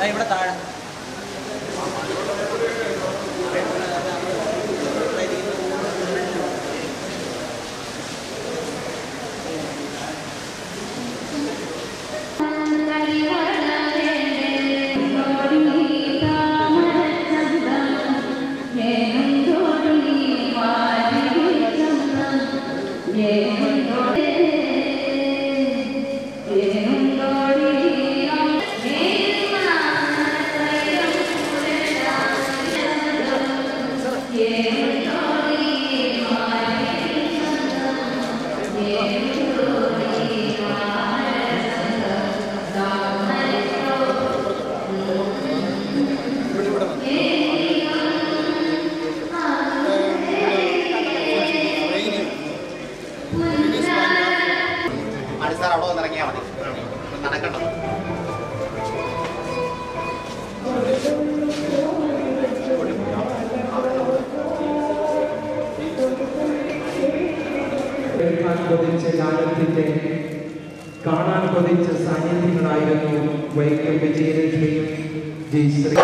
ഇവിടെ താഴെ കാണാൻ കൊതിച്ച സാന്നിധ്യങ്ങളായിരുന്നു വൈക്കം വിജയലക്ഷ്മിയും ജയശ്രീ.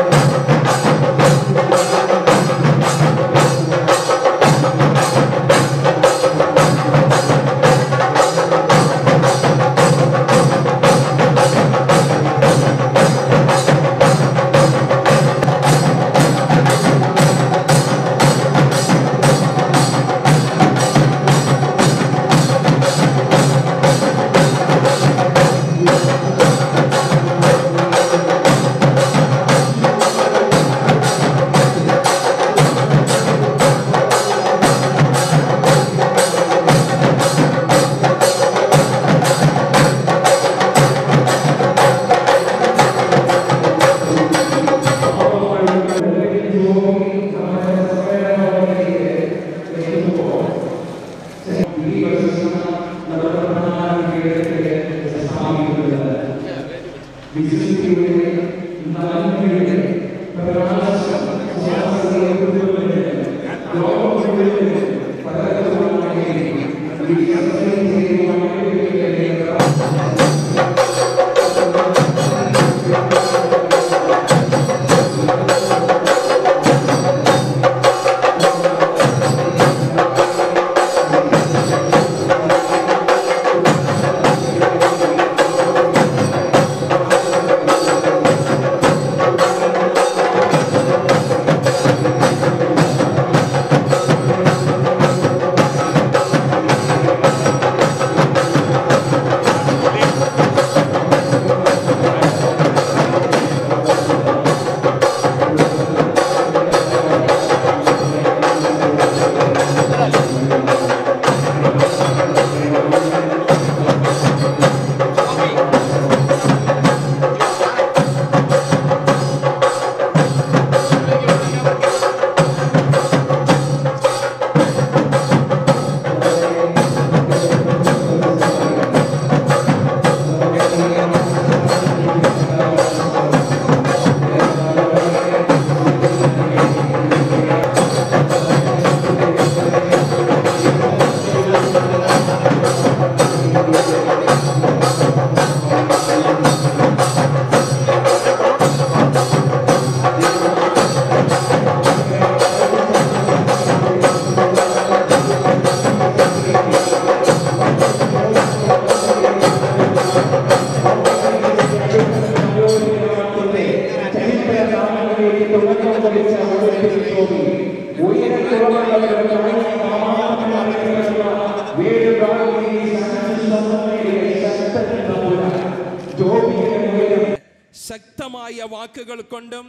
ശക്തമായ വാക്കുകൾ കൊണ്ടും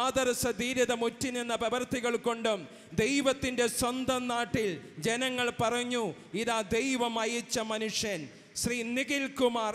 ആദർശധീരത മുറ്റിനിന്ന പ്രവൃത്തികൾ കൊണ്ടും ദൈവത്തിൻ്റെ സ്വന്തം നാട്ടിൽ ജനങ്ങൾ പറഞ്ഞു, ഇതാ ദൈവം അയച്ച മനുഷ്യൻ. ശ്രീ നിഖിൽ കുമാർ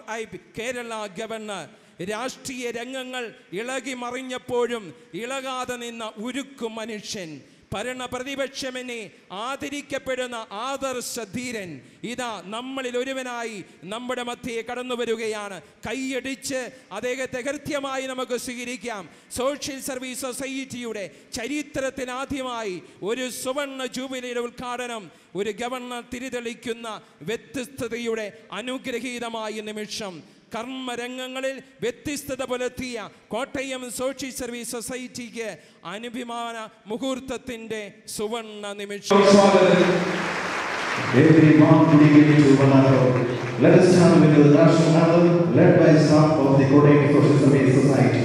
കേരള ഗവർണർ. രാഷ്ട്രീയ രംഗങ്ങൾ ഇളകി മറിഞ്ഞപ്പോഴും ഇളകാതെ നിന്ന ഉരുക്കു മനുഷ്യൻ. ഭരണപ്രതിപക്ഷമെന്നെ ആദരിക്കപ്പെടുന്ന ആദർശധീരൻ ഇതാ നമ്മളിൽ ഒരുവനായി നമ്മുടെ മധ്യയെ കടന്നു വരികയാണ്. കൈയടിച്ച് അദ്ദേഹത്തെ കൃത്യമായി നമുക്ക് സ്വീകരിക്കാം. സോഷ്യൽ സർവീസ് സൊസൈറ്റിയുടെ ചരിത്രത്തിനാദ്യമായി ഒരു സുവർണ ജൂബിലിയുടെ ഉദ്ഘാടനം ഒരു ഗവർണർ തിരിതെളിക്കുന്ന വ്യത്യസ്തതയുടെ അനുഗ്രഹീതമായ നിമിഷം. കർമ്മരംഗങ്ങളിൽ വ്യത്യസ്തത പുലർത്തിയ കോട്ടയം സോഷ്യൽ സർവീസ് സൊസൈറ്റിക്ക് അനുഭിമാന മുഹൂർത്തത്തിൻ്റെ സുവർണ നിമിഷം. Let us stand with the national anthem led by staff of the Kottayam Social Service Society.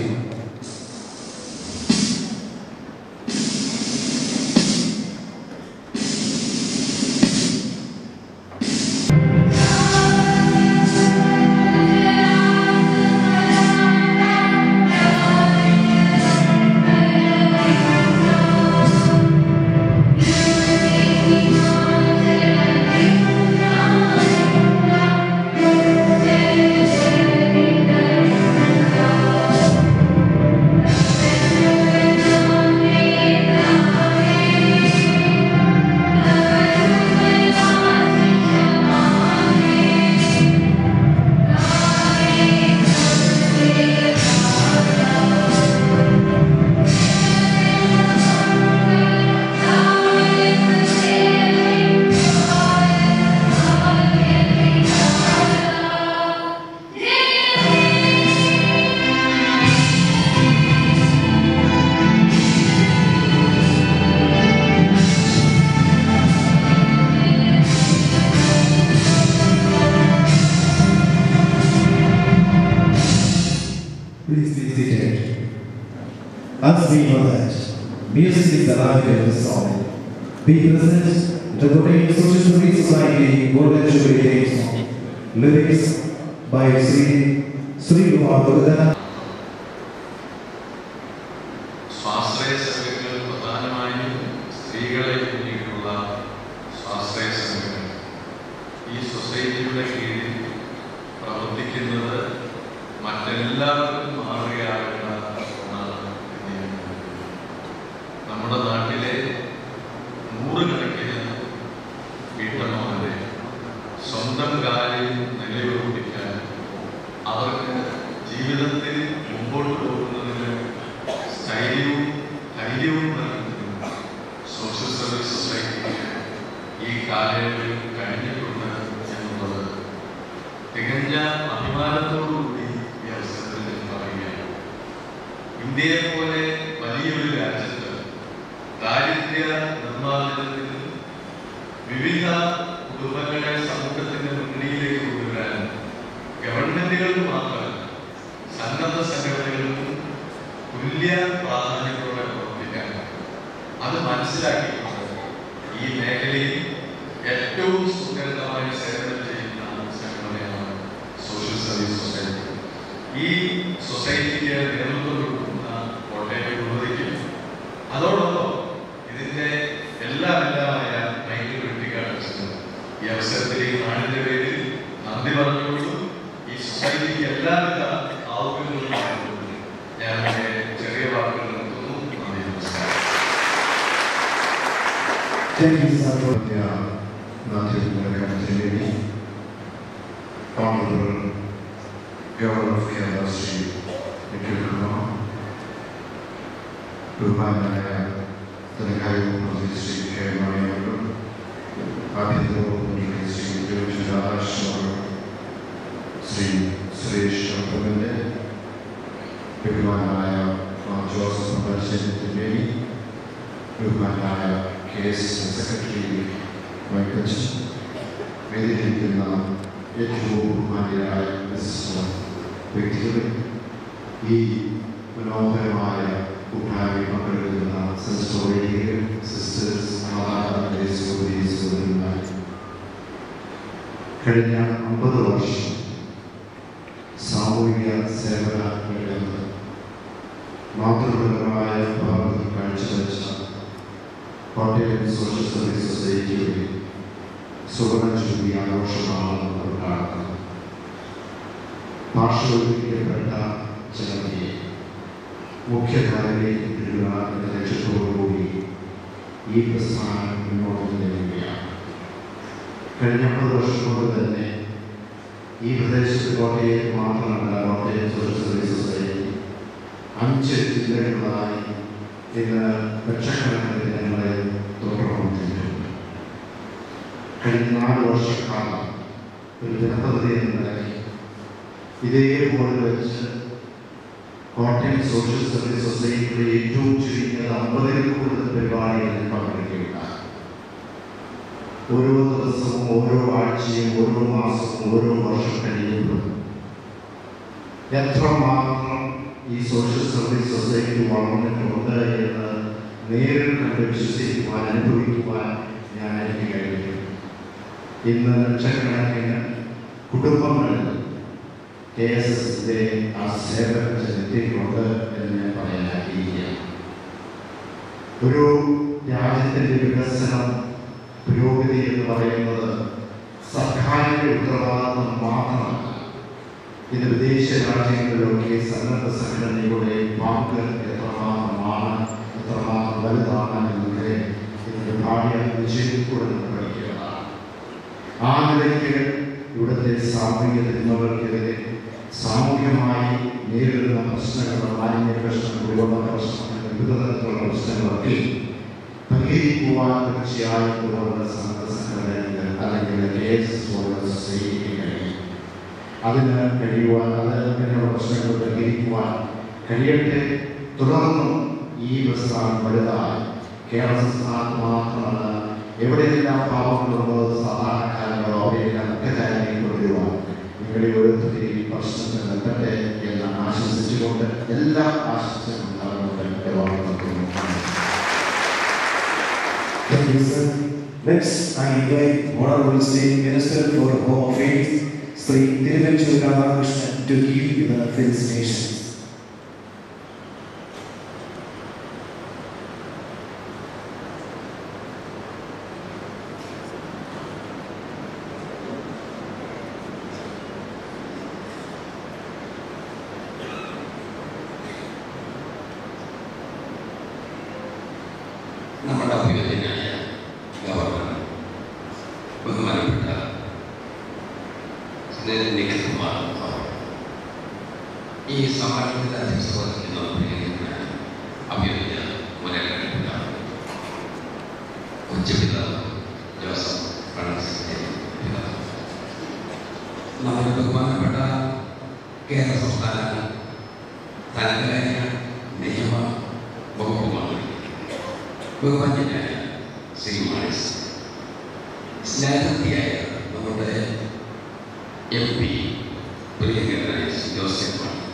Please be seated. As we know that music is the life of the song, we present the Kottayam Social Service Society Golden Jubilee song, lyrics by Sri Luhadurga. സ്വാശ്രയ സംഘങ്ങൾ പ്രധാനമായും സ്ത്രീകളെ പിന്നീടുള്ള സ്വാശ്രയ സംഘങ്ങൾ ഈ സൊസൈറ്റിയുടെ കീഴിൽ പ്രവർത്തിക്കുന്നത് മറ്റെല്ലാവർക്കും മാതൃകയാകുന്ന ഒന്നാണ്. നമ്മുടെ നാട്ടിലെ നൂറുകണക്കിന് വീട്ടമ്മമാരെ സ്വന്തം കാലിൽ നിലയുറപ്പിക്കാൻ, അവർക്ക് ജീവിതത്തിൽ മുമ്പോട്ട് പോകുന്നതിന് സ്ഥൈര്യവും ധൈര്യവും നൽകുന്നതിന് സോഷ്യൽ സർവീസ് സൊസൈറ്റിക്ക് ഈ കാലയളവിൽ കഴിഞ്ഞിട്ടുണ്ട് എന്നുള്ളത് തികഞ്ഞ അഭിമാനത്തോടുകൂടി ഈ അവസരത്തിൽ ഞാൻ പറയുകയാണ്. ഇന്ത്യയെ പോലെ വലിയൊരു രാജ്യത്ത് ദാരിദ്ര്യ നിർമ്മാർജ്ജനത്തിന് വിവിധ കുടുംബങ്ങളെ സമൂഹത്തിന്റെ മുന്നണിയിലേക്ക് കൊണ്ടുവരാൻ ഗവൺമെന്റുകൾക്ക് മാത്രമല്ല സന്നദ്ധ സംഘടനകൾക്കും തുല്യ പ്രാധാന്യത്തോടെ പ്രവർത്തിക്കാൻ, അത് മനസ്സിലാക്കിക്കൊണ്ട് ഈ മേഖലയിൽ ഏറ്റവും സുഖകരമായ സേവനം ചെയ്യുന്ന സംഘടനയാണ് സോഷ്യൽ സർവീസ് സൊസൈറ്റി. ഈ സൊസൈറ്റിക്ക് നേതൃത്വം കൊടുക്കുന്ന കോട്ടയം രൂപതയ്ക്കും അതോടൊപ്പം ഇതിന്റെ എല്ലാമായ മൈക്കിൾ വെട്ടിക്കാട് ഈ അവസരത്തിൽ ഈ നാടിന്റെ പേരിൽ നന്ദി പറഞ്ഞുകൊണ്ടും ഈ സൊസൈറ്റിക്ക് എല്ലാവിധ ആവുകളും ഞാൻ ചെറിയ വാക്കുകൾ നിർത്തുന്നു. നന്ദി, നമസ്കാരം. Honorable Governor of Kerala, Sri Nikhil Kumar, ബഹുമാനായ ധനകാര്യമന്ത്രി ശ്രീ കെ മണിയമ്മ, ആഭ്യന്തര വകുപ്പ് മന്ത്രി ശ്രീ രാധാകൃഷ്ണൻ, ശ്രീ സുരേഷ് പ്രഭുവിന്റെ, ബഹുമാനായ ജോസഫ് പരിശീലനത്തിന്റെയും, ബഹുമാനായ കേസ് സെക്രട്ടറി വൈകച്ച്, വേദിയിലിരിക്കുന്ന ഏറ്റവും ബഹുമാനിയായ വ്യക്തികളെ, ഈ മനോഹരമായ കൂട്ടായ്മ പങ്കെടുക്കുന്ന സിസ്റ്റർ, സിസ്റ്റേഴ്സ്, മാതാപിതാക്കളെ, സഹോദരി സഹോദരന്മാർ, കഴിഞ്ഞ 50 വർഷം സാമൂഹിക സേവന രംഗത്ത് മാതൃപരമായ ഭാഗത്ത് കാഴ്ചവെച്ച കോട്ടയം സോഷ്യൽ സർവീസ് സൊസൈറ്റിയുടെ സുവർണ ജൂബിലി ആഘോഷമാണ് നമ്മൾ കാണുന്നത്. പാർശ്വവൽക്കരിക്കപ്പെട്ട ജനതയെ മുഖ്യധാരയിലേക്ക് ഇടുക എന്ന ലക്ഷ്യത്തോടുകൂടി ഈ പ്രസ്ഥാനം മുന്നോട്ട് നീങ്ങുകയാണ്. കഴിഞ്ഞ 50 വർഷം കൊണ്ട് തന്നെ ഈ പ്രദേശത്ത് കോട്ടയത്ത് മാത്രമല്ല, കോട്ടയം സോഷ്യൽ സർവീസ് സൊസൈറ്റി 5 ജില്ലകളായി ഇന്ന് ലക്ഷക്കണക്കിന് ജനങ്ങളെ തുടർന്നുകൊണ്ടിരിക്കുന്നു. കഴിഞ്ഞ 4 വർഷക്കാലം ഒരു ജനപദ്ധതി എന്ന നിലയ്ക്ക് ഇതേപോലെ വെച്ച് കോട്ടയം സോഷ്യൽ സർവീസ് സൊസൈറ്റിയുടെ ഏറ്റവും ചുരുങ്ങിയത് 50-ൽ കൂടുതൽ പരിപാടികളിൽ പങ്കെടുക്കുകയുണ്ടായി. ഓരോ ദിവസവും, ഓരോ ആഴ്ചയും, ഓരോ മാസവും, ഓരോ വർഷം കഴിയുമ്പോൾ എത്രമാത്രം ഈ സോഷ്യൽ സർവീസ് സൊസൈറ്റി വളർന്നിട്ടുണ്ട് എന്ന് നേരിൽ കണ്ട് വിശ്വസിക്കുവാൻ, അനുഭവിക്കുവാൻ എനിക്ക് കഴിഞ്ഞു. ഇന്ന് ലക്ഷക്കണക്കിന് കുടുംബങ്ങളിൽ KSSന്റെ ആ സേവന ചെലുത്തിയിട്ടുണ്ട് എന്ന് പറയാൻ ആഗ്രഹിക്കുകയാണ്. ഒരു രാജ്യത്തിൻ്റെ വികസനം, പുരോഗതി എന്ന് പറയുന്നത് സർക്കാരിൻ്റെ ഉത്തരവാദിത്വം മാത്രമല്ല. ഇത് വിദേശ രാജ്യങ്ങളിലൊക്കെ സന്നദ്ധ സംഘടനയുടെ പങ്ക് എത്രമാത്രമാണ്, എത്രമാത്രം വലുതാണ് എന്നൊക്കെ ഇതിൻ്റെ ഭാര്യ വിജയത്തിലൂടെ നമ്മൾ പഠിക്കേണ്ടതാണ്. ആ നിലയ്ക്ക് ഇവിടുത്തെ സാമൂഹിക തിന്മകൾക്കെതിരെ സാമൂഹ്യമായി നേരിടുന്ന പ്രശ്നങ്ങൾ, മാലിന്യ പ്രശ്നം, കുടിവെള്ള പ്രശ്നങ്ങൾ, വിവിധ തരത്തിലുള്ള പ്രശ്നങ്ങളൊക്കെ പരിഹരിക്കുവാൻ തീർച്ചയായും ഇതുപോലുള്ള സന്നദ്ധ സംഘടനകൾ അല്ലെങ്കിൽ KSS പോലുള്ള സൊസൈറ്റിക്ക് കഴിയും. അതിന് കഴിയുവാൻ, അതിനുള്ള പ്രശ്നങ്ങൾ പരിഹരിക്കുവാൻ കഴിയട്ടെ. തുടർന്നും ഈ പ്രസ്ഥാനം വലുതായി കേരള സംസ്ഥാനത്ത് മാത്രമല്ല, എവിടെയെല്ലാം പാവങ്ങളുള്ളോ, സാധാരണക്കാരങ്ങളോ, അവരെല്ലാം മുഖ്യധാരയിൽ കൊണ്ടുവരുവാൻ നിങ്ങളുടെ ഓരോരുത്തരെയും പ്രശ്നത്തിൽ നിൽക്കട്ടെ എന്ന് ആശംസിച്ചുകൊണ്ട് എല്ലാ ആശംസകളും ഉണ്ടാകുന്നുണ്ട്. Thank you, sir. Next, I invite Honorable State Minister for Home Affairs, Sri Thiruvenchur Radhakrishnan, to give the felicitations. നമ്മുടെ അഭിനന്ദനായ ഗവർണർ, ബഹുമാനപ്പെട്ട നിഖിൽകുമാർ, ഈ സമ്മേളനത്തിൽ അധ്യക്ഷത വഹിക്കുന്ന അഭിനന്ദന മുരളിപ്പില്ല ഉച്ചപിതാവ് ജോസഫ് ഫ്രാൻസിന്റെ പിതാവ്, നമ്മുടെ ബഹുമാനപ്പെട്ട കേരള സംസ്ഥാന ധനകാര്യ നിയമ വകുപ്പ് മന്ത്രി ബഹുമാന്യനായ ശ്രീ മാണിസ്, സ്നേഹത്തിയായ നമ്മുടെ MP പ്രിയങ്കരനായ ജോസഫ് മാണി,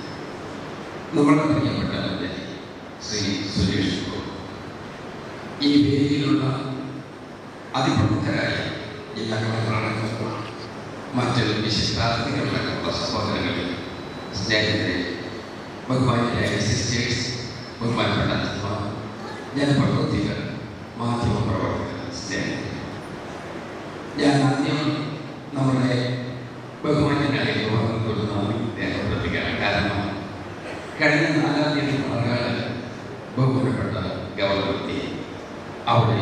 നമ്മുടെ പ്രിയപ്പെട്ട ശ്രീ സുരേഷ് ഗോപി, ഈ വേദിയിലുള്ള അതിപ്രമുഖരായ ജില്ലാ കളക്ടറടക്കമുള്ള മറ്റ് വിശിഷ്ടാതിഥികളടക്കമുള്ള സഹോദരങ്ങളിൽ, സ്നേഹത്തിലെ ബഹുമാന്യരായ സിസ്റ്റേഴ്സ്, ബഹുമാനപ്പെട്ട ജനപ്രവർത്തകർ, മാധ്യമപ്രവർത്തകർ, സ്നേഹിതർ, ഞാൻ ആദ്യം നമ്മുടെ ബഹുമാന്യനായ ഗവർണർക്ക് നന്ദി രേഖപ്പെടുത്തുകയാണ്. കാരണം കഴിഞ്ഞ 4-ാം തീയതി മണർകാട് ബഹുമാനപ്പെട്ട ഗവർണറെത്തി അവിടെ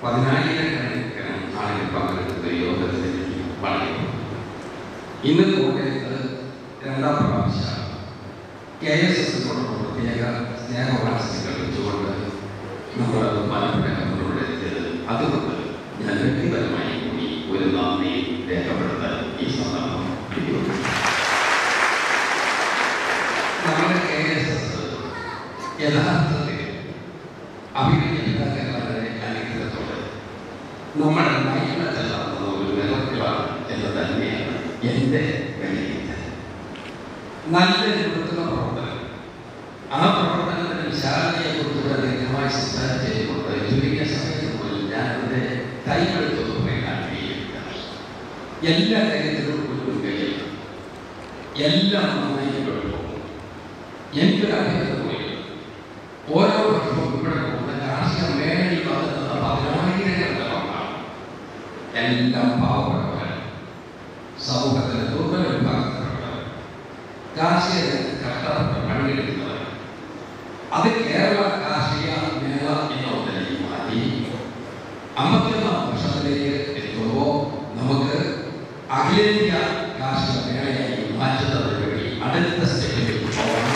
10,000-കണക്കിന് ആളുകൾ പങ്കെടുക്കുന്ന യോഗത്തിൽ പങ്കെടുക്കും. ഇന്ന് കോട്ടയത്ത് 2ാം പ്രാവശ്യം KSS-നോടുള്ള പ്രത്യേക സ്നേഹവാസനകൾ വെച്ചുകൊണ്ട് നമ്മൾ ബഹുമാനപ്പെട്ടവരുടെ എത്തിയത്. അതുകൊണ്ട് ഞാൻ വ്യക്തിപരമായി കൂടി ഒരു നന്ദി രേഖപ്പെടുത്താൻ ഈ സന്ദർഭം നമ്മുടെ KSS യഥാർത്ഥത്തിൽ അഭിനന്ദനങ്ങളുടെ അനുഗ്രഹത്തോടെ നമ്മുടെ നയനത്തിലുള്ള ഒരു നിലത്തിലാണ് എന്ന് തന്നെയാണ് എൻ്റെ വിലയിരുത്തൽ. നല്ല രൂപത്തിലുള്ള പ്രവർത്തനം, ആ പ്രവർത്തനത്തിന്റെ വിശാലതയെക്കുറിച്ചുള്ള ദീർഘമായി സംസാരിച്ചുകൊണ്ട് ചുരുങ്ങിയ സമയത്ത് പോലും ഞാൻ അതിൻ്റെ കൈമെടുത്തൊന്ന് പറയാൻ ആഗ്രഹിക്കുകയാണ്. എല്ലാ കാര്യത്തിലും ഒരു കയ്യിൽ എല്ലാം നന്നായി കൊണ്ടുപോകും. എനിക്കൊരു അഭിപ്രായം പോയി ഓരോ വർഷവും ഇവിടെ പോകുന്ന കാർഷിക മേഖലയിൽ വന്നിട്ടുള്ള 10,000-കണക്കാണ്. എല്ലാം പാവപ്പെട്ടവരാണ്, സമൂഹത്തിലെ ദുർബല വിഭാഗത്തിൽപ്പെട്ടവർ, കാർഷിക കഷ്ടപ്പെട്ട പണിയെടുക്കുന്നവർ. അത് കേരള കാർഷിക മേള എന്ന ഒന്നിലേക്ക് മാറ്റി 51-ാം വർഷത്തിലേക്ക് എത്തുമ്പോൾ നമുക്ക് അഖിലേന്ത്യാ കാർഷിക മേളയായി മാറ്റുന്നതിന് വേണ്ടി അടുത്ത സ്റ്റെപ്പിലേക്ക് പോകണം.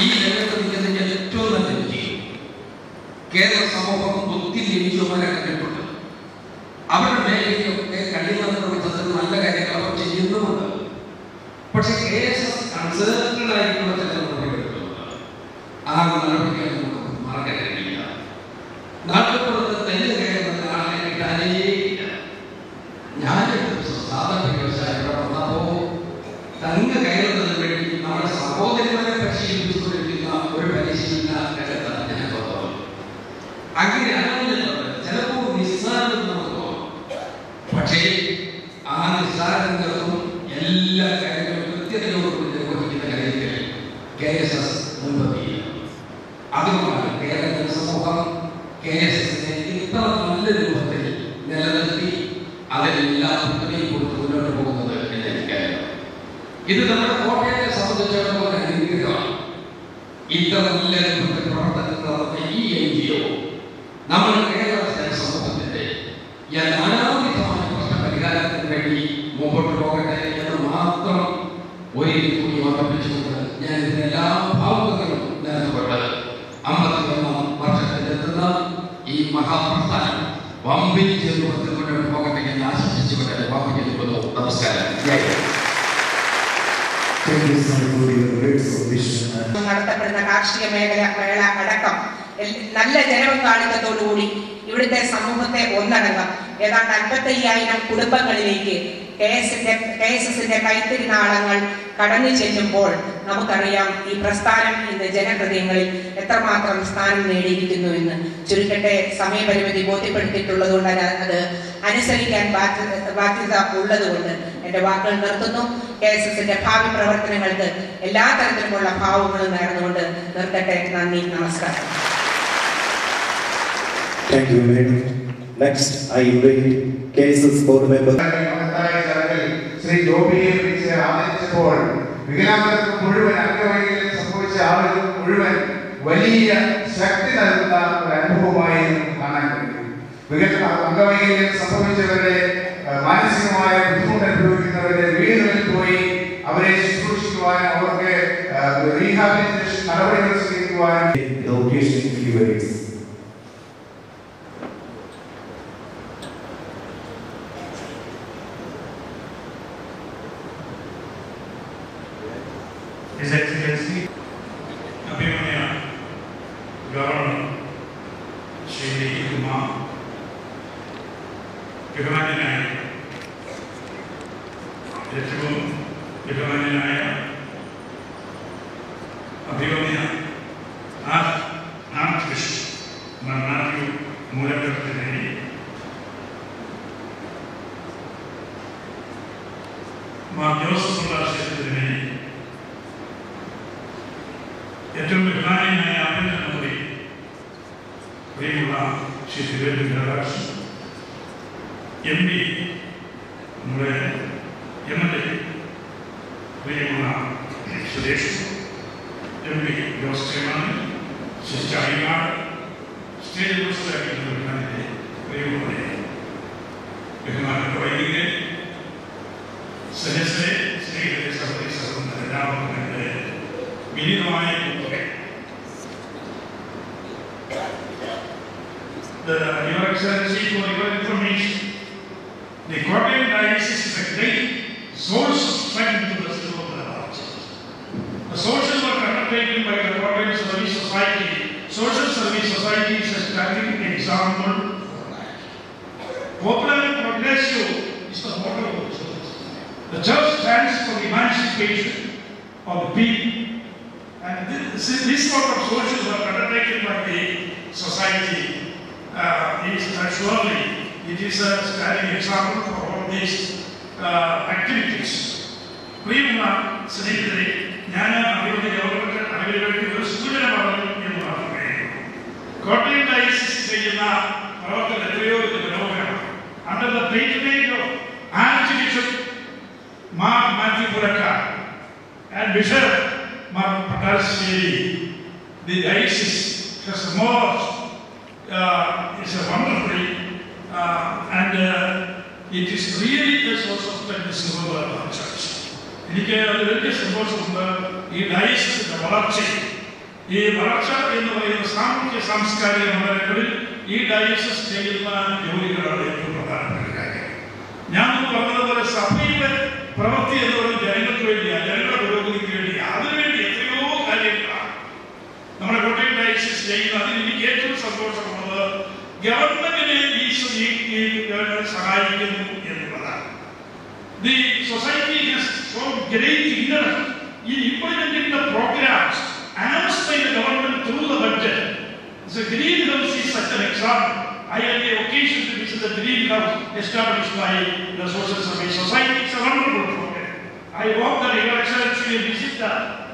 ഈ രംഗത്ത് നിൽക്കുന്ന ഏറ്റവും നല്ല വിജയം കേരള സമൂഹം ഒത്തിരി ജനിച്ചവരെ കണ്ടിട്ടുണ്ട്. അവരുടെ മേഖലയൊക്കെ കഴിയുന്നത്ര സാധനവശാൽ ഇവിടെ വന്നപ്പോൾ തങ്ങ് കയറുന്നതിന് വേണ്ടി നമ്മുടെ സഹോദരങ്ങളെ പരിശീലിപ്പിച്ചുകൊണ്ടിരിക്കുന്ന ഒരു പരിശീലന രംഗത്താണ് ഞാൻ തോന്നുന്നത്. അങ്ങനെയാണെന്ന് ചിലപ്പോൾ നിസ്സാരം നമുക്ക് തോന്നും. പക്ഷേ ആ നിസ്സാരങ്ങൾക്കും എല്ലാ കാര്യങ്ങളും കൃത്യതയോടുകൂടി നിർവഹിക്കുന്ന കാര്യത്തിൽ KSS മുൻപന്തിയിൽ. അതുകൊണ്ടാണ് കേരള സമൂഹം KSSനെ ഇത്ര നല്ല രൂപത്തിൽ നിലനിർത്തി അതിനെല്ലാം പിന്തുണയും കൊടുത്ത് മുന്നോട്ട് പോകുന്നത് എന്ന് എനിക്കറിയാം. ഇത് നമ്മുടെ കോട്ടയത്തെ സംബന്ധിച്ചിടത്തോളം അനുഗ്രഹമാണ്. ഇത്ര നല്ല രൂപത്തിൽ പ്രവർത്തനം നടത്തുന്ന ഈ NGO നമ്മുടെ കേരള സമൂഹത്തിന്റെ നാനാവിധമായ പ്രശ്ന പരിഹാരത്തിന് വേണ്ടി മുമ്പോട്ട് പോകട്ടെ എന്ന് മാത്രം ഒരിക്കൽ കൂടി ഓർമ്മിപ്പിച്ചുകൊണ്ട് ഞാൻ ഇതിന്റെ എല്ലാ ഭാവുകങ്ങളും നേർന്നുകൊണ്ട് 51 വർഷത്തിലെത്തുന്ന ഈ മഹാപ്രസ്ഥാനം വമ്പിച്ച രൂപത്തിൽ മുന്നോട്ട് പോകട്ടെ എന്ന് ആശംസിച്ചുകൊണ്ട് വാക്കുചെല്ലുന്നു. നമസ്കാരം. നടത്തപ്പെടുന്ന കാർഷിക മേഖല അടക്കം നല്ല ജനപങ്കാളിത്തത്തോടുകൂടി ഇവിടുത്തെ സമൂഹത്തെ ഒന്നടങ്കം ഏതാണ്ട് 55,000 കുടുംബങ്ങളിലേക്ക് KSSന്റെ കൈത്തിരി നാളങ്ങൾ കടന്നു ചെല്ലുമ്പോൾ നമുക്കറിയാം ഈ പ്രസ്ഥാനം ഇന്ന് ജനഹൃദയങ്ങളിൽ എത്രമാത്രം സ്ഥാനം നേടിയിരിക്കുന്നു എന്ന്. ചുരുക്കട്ടെ, സമയപരിമിതി ബോധ്യപ്പെടുത്തിയിട്ടുള്ളത് കൊണ്ട് അത് അനുസരിക്കാൻ ബാധ്യത ഉള്ളതുകൊണ്ട് എന്റെ വാക്കുകൾ നിർത്തുന്നു. KSSന്റെ ഭാവി പ്രവർത്തനങ്ങൾക്ക് എല്ലാ തരത്തിലുമുള്ള ഭാവങ്ങളും നേർന്നുകൊണ്ട് നിർത്തട്ടെ. നന്ദി, നമസ്കാരം. Thank you, Madam. Next, I invite KSS board member. Shri ജോബിയെ വിളിച്ച് ആദരിച്ചപ്പോൾ വികലാംഗർക്ക് മുഴുവൻ അംഗവൈകല്യം സംഭവിച്ച ആളുകൾ മുഴുവൻ വലിയ ശക്തി നൽകുന്ന ഒരു അനുഭവമായി കാണാൻ കഴിയും. അംഗവൈകല്യം സംഭവിച്ചവരുടെ മാനസികമായ ബുദ്ധിമുട്ട് അനുഭവിക്കുന്നവരുടെ വീടുകളിൽ പോയി അവരെ ശുശ്രൂഷിക്കുവാനും അവർക്ക് റീഹാബിലിറ്റേഷൻ നടപടികൾ സ്വീകരിക്കുവാനും His Excellency Abhimanya Governor Shri Kumar Bhimanyanaya ഏറ്റവും ബഹുമാന്യനായ അഭിമന്യ ആർച്ച് ബിഷപ്പ് മാത്യു മൂലകത്തിനെ മാർ ജോസഫ് ക്ഷേത്രത്തിനെ ഏറ്റവും ബഹുമാന്യനായ ആഭ്യന്തരമന്ത്രി പ്രിയമുള്ള ശ്രീ സുരേന്ദ്രനാഥ് MP നമ്മുടെ MLA പ്രിയമുള്ള സുരേഷ് MP ജോസ് ചേമാൻ സിസ്റ്റർ അയ്യാർ സ്റ്റേറ്റ് പ്രസിഡന്റ് പ്രിയമുള്ള ബഹുമാനപ്പെട്ട വൈദികരെ സദസ്യരെ സ്നേഹിതരെ സഹോദരി സഹോദരന്മാരെ എല്ലാവർക്കും എൻ്റെ വിനീതമായ Your Excellency, for your information, the Kottayam Diocese is a great source of strength to the civil church. The social work undertaken by the Kottayam Service Society, Social Service Society is a standing example for that. Popular and progressive is the motto of the church. The church stands for the emancipation of the people. And this sort of social work undertaken by the society is surely it is a standing example for all these activities. പ്രിയമുള്ള സ്നേഹിതരെ, ഞാൻ അവരുടെ യോഗങ്ങൾക്ക് അവരുടെ ഒരു സൂചന പറഞ്ഞു എന്ന് മാത്രമേ. കോട്ടയം ഡയസിസ് ചെയ്യുന്ന പ്രവർത്തനം എത്രയോ മനോഹരമാണ്. Under the patronage of Archbishop Mark Matthew Purakar and Bishop Mark Patasiri, the diocese has emerged. It's a wonderfully and it is really a source of strength in the church. എനിക്ക് അത് വലിയ സന്തോഷമുണ്ട്. ഈ ഡയസിന്റെ വളർച്ച എന്ന് പറയുന്ന സാമൂഹ്യ സാംസ്കാരിക മണ്ഡലങ്ങളിൽ ഈ ഡയസിസ് ചെയ്യുന്ന ജോലികളാണ് ഏറ്റവും പ്രധാനപ്പെട്ട കാര്യം. ഞാൻ പറഞ്ഞതുപോലെ സഭയുടെ പ്രവൃത്തി എന്ന് പറയുന്നത് ജനങ്ങൾക്ക് വേണ്ടിയാണ്, ജനങ്ങളുടെ പുരോഗതിക്ക് വേണ്ടിയാണ്. അതിനുവേണ്ടി എത്രയോ കാര്യങ്ങളാണ് നമ്മുടെ കോട്ടയം ഡയസിസ് ചെയ്യുന്നത്. അതിന് എനിക്ക് ഏറ്റവും സന്തോഷമുള്ളത് ഗവൺമെന്റിനെ ഈ സഹായിക്കുന്നു എന്നുള്ളതാണ്. The society has shown great interest in implementing the programs announced by the government through the budget. The greenhouse is such an example. I had the occasion to visit the greenhouse established by the Social Service Society. It's a wonderful program. I hope that Your Excellency will visit the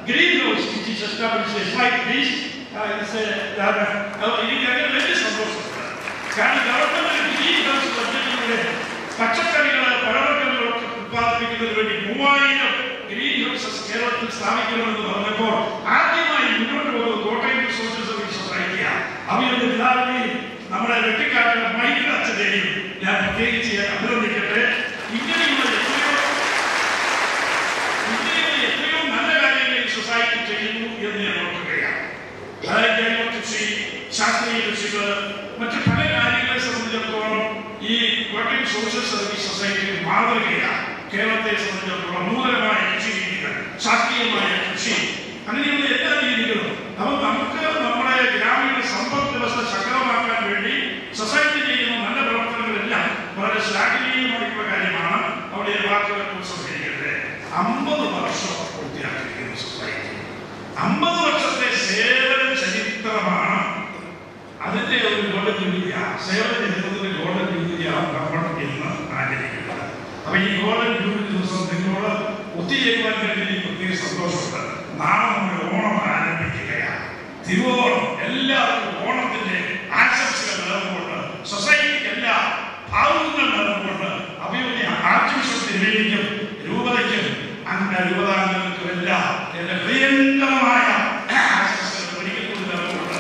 greenhouse which is established just like this. It's very സന്തോഷം. കാരണം government greenhouse ബഡ്ജറ്റിലൂടെ പച്ചക്കറികള് പഴവർഗ്ഗങ്ങളൊക്കെ ഉത്പാദിപ്പിക്കുന്നതിന് വേണ്ടി 3000 green houses കേരളത്തിൽ സ്ഥാപിക്കണമെന്ന് പറഞ്ഞപ്പോൾ ആദ്യമായി മുന്നോട്ട് പോകുന്നത് Kottayam social service സൊസൈറ്റിയാണ്. അവരുടെ പിതാവിനെയും നമ്മുടെ വെട്ടിക്കാരുടെ മൈക്കിൾ അച്ഛനെയും ഞാൻ പ്രത്യേകിച്ച് അഭിനന്ദിക്കട്ടെ. ഇങ്ങനെയുള്ള എത്രയോ നല്ല കാര്യങ്ങൾ സൊസൈറ്റി ചെയ്യുന്നു എന്ന് ഞാൻ ഓർക്കുകയാണ്. അതായത് ജൈവ കൃഷി, ശാസ്ത്രീയ കൃഷികൾ, മറ്റു പല കാര്യങ്ങളെ സംബന്ധിച്ചിടത്തോളം ഈ കോട്ടയം സോഷ്യൽ സർവീസ് സൊസൈറ്റി മാതൃകയാണ്. കേരളത്തെ സംബന്ധിച്ചിടത്തോളം നൂതനമായ കൃഷി രീതികൾ, ശാസ്ത്രീയമായ കൃഷി, അങ്ങനെയുള്ള എല്ലാ രീതികളും. അപ്പോൾ നമുക്ക് നമ്മുടെ ഗ്രാമീണ സമ്പദ് വ്യവസ്ഥ ശക്തമാക്കാൻ വേണ്ടി സൊസൈറ്റി ചെയ്യുന്ന നല്ല പ്രവർത്തനങ്ങളെല്ലാം വളരെ ശ്ലാഘനീയമായിട്ടുള്ള കാര്യമാണ്. അവിടെ വാക്കുകൾ പ്രോത്സാഹിപ്പിക്കട്ടെ. 50 വർഷം പൂർത്തിയാക്കിയിരിക്കുന്ന സൊസൈറ്റി, 50 വർഷത്തെ സേവന ചരിത്രമാണ്. അതിന്റെ ഒരു ഗോൾഡൻ ജൂബിലിയാണ്, സേവന ചരിത്രത്തിന്റെ ഗോൾഡൻ ജൂബിലിയാണ് നമ്മൾ ഇന്ന് ആചരിക്കുന്നത്. അപ്പൊ ഈ ഗോൾഡൻ ജൂബിലി ദിവസം നിങ്ങളോട് ഒത്തുചേരുവാൻ വേണ്ടി എനിക്ക് പ്രത്യേക സന്തോഷമുണ്ട്. നാളെ നമ്മൾ ഓണം ആരംഭിക്കുകയാണ്. തിരുവോണം. എല്ലാവർക്കും ഓണത്തിന്റെ ആശംസകൾ നേർന്നുകൊണ്ട്, സൊസൈറ്റിക്ക് എല്ലാ ഭാവുകങ്ങൾ നേർന്നുകൊണ്ട്, അവയുടെ ആർച്ച് രൂപതയ്ക്കും അങ്ങനെ രൂപതാംഗങ്ങൾക്കും എല്ലാം എന്റെ പ്രിയങ്കരമായ ആശംസകൾ ഒരിക്കൽ കൂടി നേർന്നുകൊണ്ട്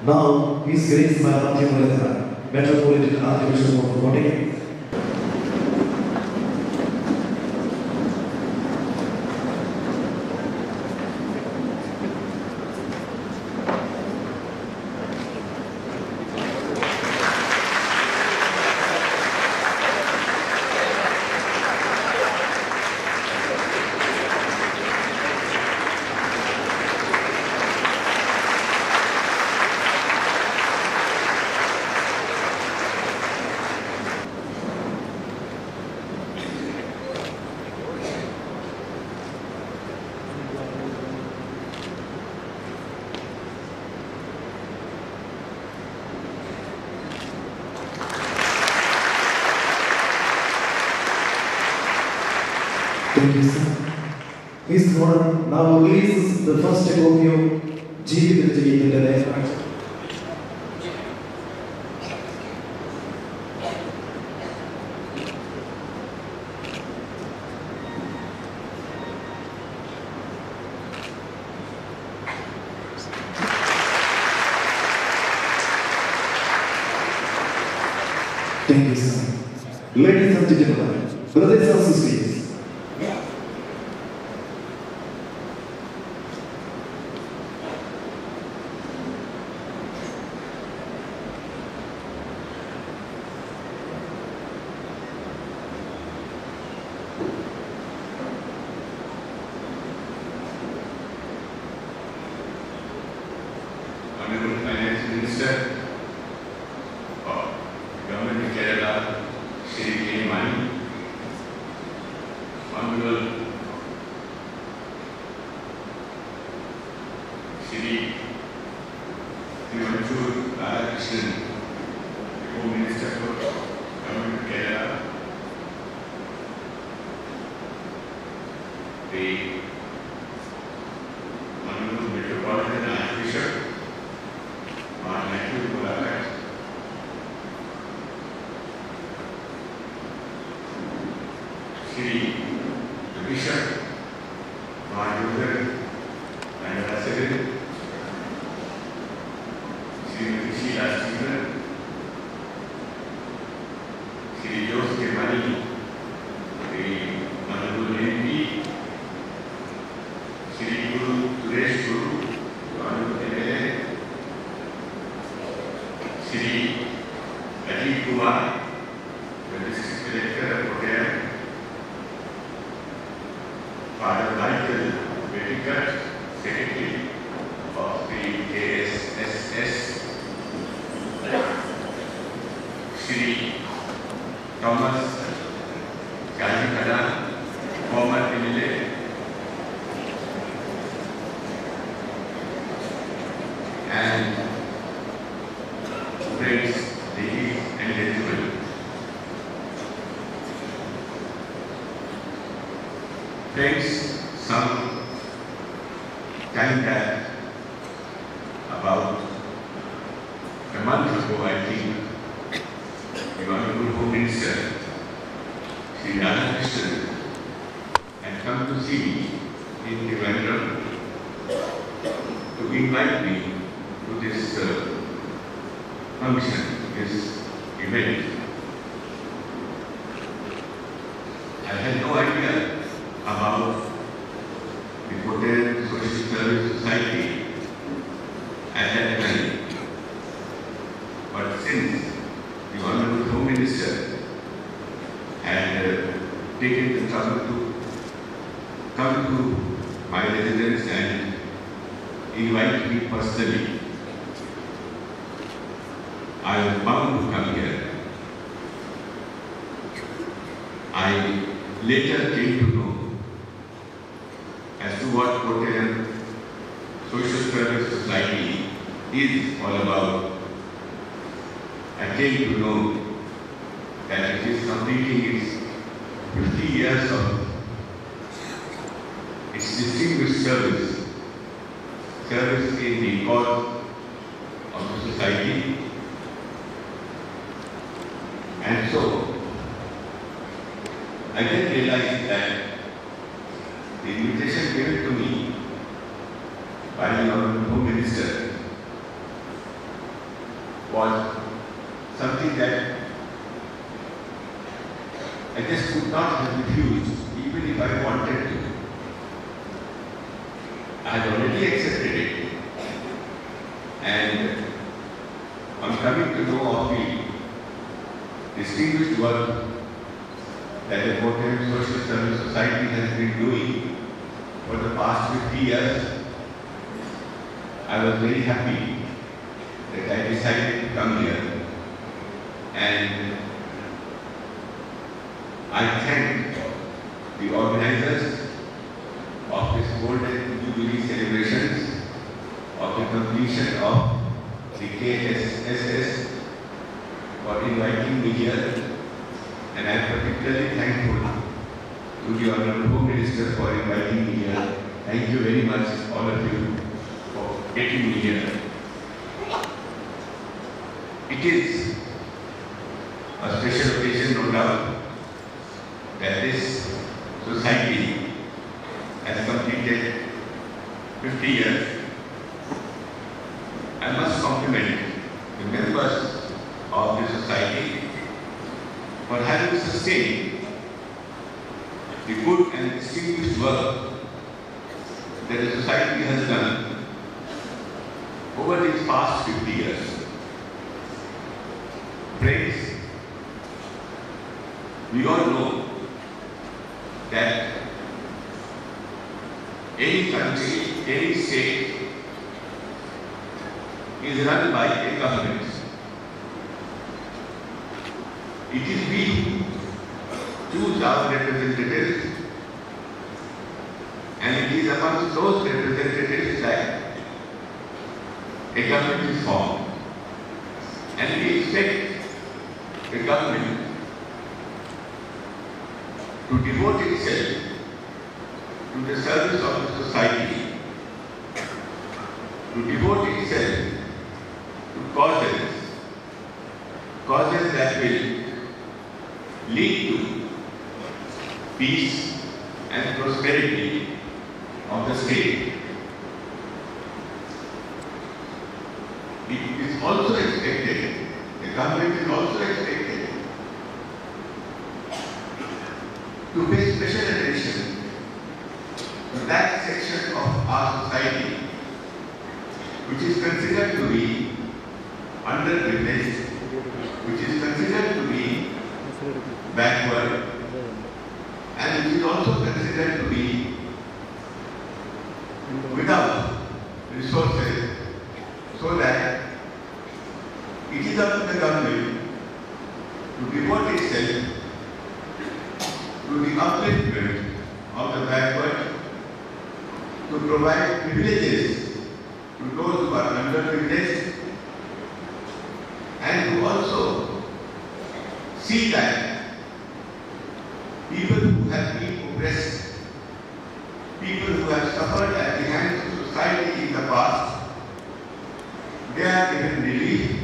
Now, His Grace Matthew Muladhara, Metropolitan Archbishop of Kottayam. Thank you, sir. His Honor now releases the first copy of Jeevithaji in the day. Thank you, sir. Ladies and gentlemen, brothers and sisters, Honorable Finance Minister of Government of Kerala, Shri K. Mani, Honorable Shri Tiruvanchur Radhakrishnan, Home Minister for Government of Kerala, the Honorable Metropolitan Archbishop Matthew Muladhara, Shri the Bishop, Mahajuder and Ambassador, Srimati Sheila Stephen, Shri Joseph Mani, the Honorable MP, Shri Guru Suresh Guru, Honorable MLA, Shri Ajit Kumar, the District Director of Kottayam, Father Michael Vettikat, Secretary of the KSS Shri Thomas Gandhi, former MLA, and friends, ladies and gentlemen. Friends, some time back, about a month ago, I think, the Honorable Home Minister, Sri Radhakrishnan, had come to see me in Trivandrum to invite me to this function, this event. I had no idea about the Kottayam Social Service Society at that time. But since the Honorable Home Minister had taken the trouble to come to my residence and invite me personally, I was bound to come here. I later came to know as to what Kottayam Social Service Society is all about. I came to know that it is completing its 50 years of its distinguished service in the cause of the society. And so, I then realized that the invitation given to me by the Honorable Home Minister was something that I just could not have refused, even if I wanted to. I had already accepted it. And on coming to know of the distinguished work that the Kottayam Social Service Society has been doing for the past 50 years, I was very happy that I decided to come here. And I thank the organizers of this Golden Jubilee celebrations of the completion of the KSSS for inviting me here. And I am particularly thankful to the Honorable Home Minister for inviting me here. Thank you very much, all of you, for getting me here. It is a special occasion, no doubt, that this society has completed 50 years. I must compliment the members of the society for having sustained the good and distinguished work that the society has done over these past 50 years. Friends, we all know that any country, any state is run by a government. It is we who choose our representatives, and it is amongst those representatives that a government is formed. And we expect the government to devote itself to the service of the society, to devote itself to causes that will lead to peace and prosperity of the state. It is also expected, the government is also expected to pay special attention to that section of our society which is considered to be underprivileged, which is considered to be backward, and which is also considered to be without resources, so that it is up to the government to devote itself to the upliftment of the backward, to provide privileges to those who are underprivileged, and to also see that people who have been oppressed, people who have suffered at the hands of society in the past, they are given relief,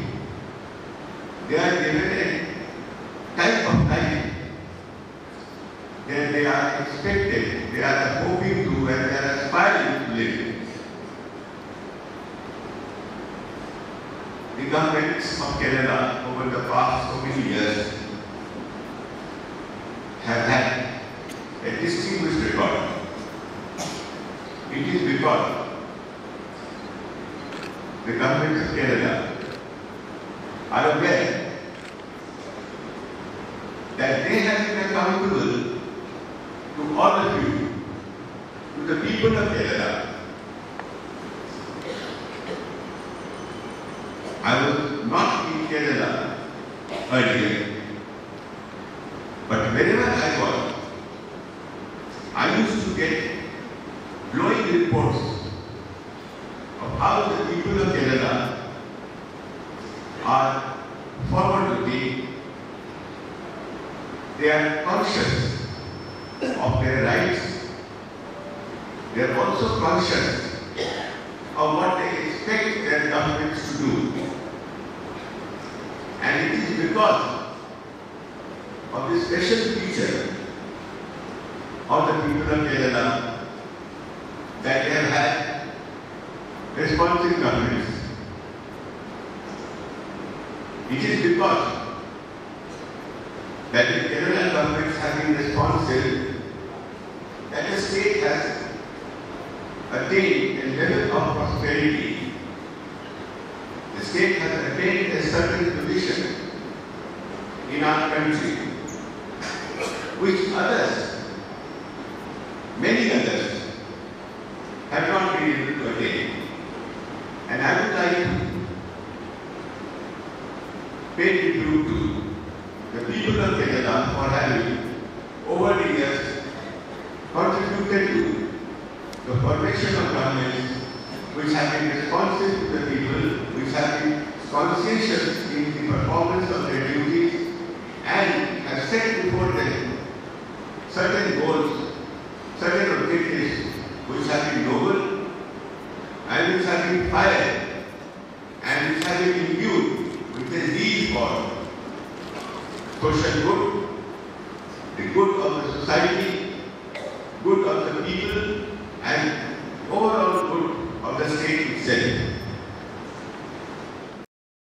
they are given a type of life that they are expected, they are hoping to, and they are aspiring to live. The governments of Kerala over the past so many years have had a distinguished record. It is because the governments of Kerala are aware that they have been accountable to all of you, to the people of Kerala. I was not in Kerala earlier, but wherever I was, I used to get glowing reports of how the people of Kerala are forward-looking. They are conscious of their rights. They are also conscious of what they expect their governments to do. And it is because of this special feature of the people of Kerala that they have had responsive governments. It is because that the Kerala governments have been responsive that the state has attained a level of prosperity. The state has attained a certain position in our country, which others, many others, have not been able to attain. And I would like to pay tribute to the people of Kerala for having, over the years, contributed to the formation of governments which have been responsive to the people, which have been conscientious in the performance of their duties, and have set before them certain goals, certain objectives which have been noble and which have been fire and which have been imbued with a zeal for social good, the good of the society, good of the people, and